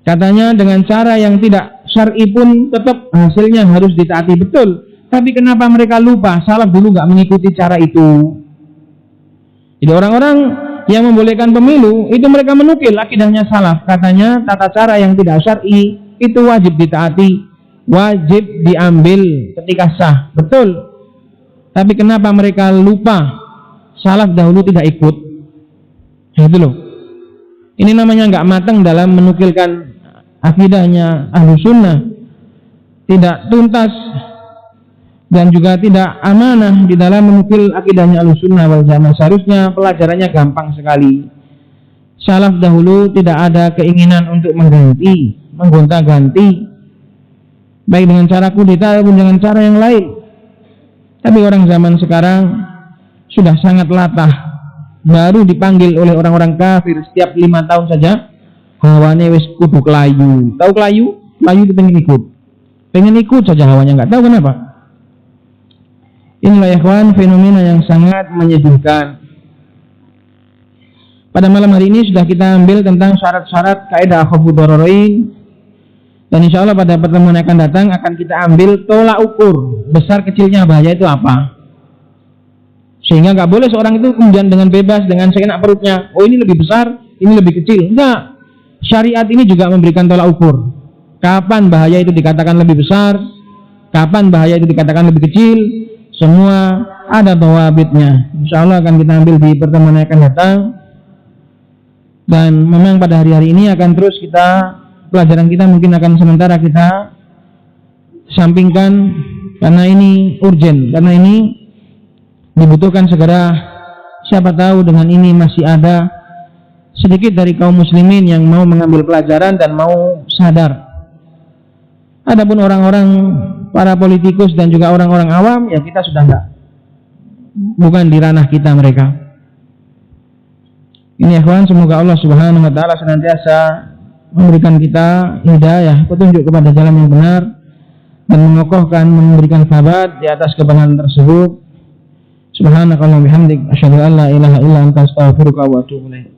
Katanya dengan cara yang tidak syar'i pun tetap hasilnya harus ditaati, betul. Tapi kenapa mereka lupa salaf dulu nggak mengikuti cara itu? Jadi orang-orang yang membolehkan pemilu itu mereka menukil akidahnya salaf. Katanya tata cara yang tidak syar'i itu wajib ditaati, wajib diambil ketika sah, betul. Tapi kenapa mereka lupa salaf dahulu tidak ikut? Itu loh. Ini namanya nggak matang dalam menukilkan akidahnya ahlu sunnah, tidak tuntas dan juga tidak amanah di dalam menukil akidahnya ahlu sunnah wal jamaah. Seharusnya pelajarannya gampang sekali. Salaf dahulu tidak ada keinginan untuk mengganti, menggonta-ganti, baik dengan cara kudeta ataupun dengan cara yang lain. Tapi orang zaman sekarang sudah sangat latah, baru dipanggil oleh orang-orang kafir setiap 5 tahun saja hawane wis kudu kelayu. Tahu kelayu? Kelayu itu pengen ikut saja hawanya, nggak tahu kenapa. Inilah ya kawan, fenomena yang sangat menyedihkan. Pada malam hari ini sudah kita ambil tentang syarat-syarat kaidah khafdud dhararain. Dan insya Allah pada pertemuan yang akan datang akan kita ambil tolak ukur besar kecilnya bahaya itu apa. Sehingga nggak boleh seorang itu kemudian dengan bebas, dengan seenak perutnya, oh ini lebih besar, ini lebih kecil. Enggak. Syariat ini juga memberikan tolak ukur. Kapan bahaya itu dikatakan lebih besar, kapan bahaya itu dikatakan lebih kecil, semua ada dhawabitnya. Insya Allah akan kita ambil di pertemuan yang akan datang. Dan memang pada hari-hari ini akan terus pelajaran kita mungkin akan sementara kita sampingkan karena ini urgent, karena ini dibutuhkan segera. Siapa tahu dengan ini masih ada sedikit dari kaum muslimin yang mau mengambil pelajaran dan mau sadar. Adapun orang-orang, para politikus dan juga orang-orang awam, ya kita sudah enggak, bukan di ranah kita mereka. Ini ya kawan, semoga Allah subhanahu wa ta'ala senantiasa memberikan kita hidayah, petunjuk kepada jalan yang benar, dan mengokohkan, memberikan sabat di atas kebenaran tersebut. Subhanakallahumma bihamdik, asyhadu an la ilaha illa anta, astaghfiruka wa atubu ilaik.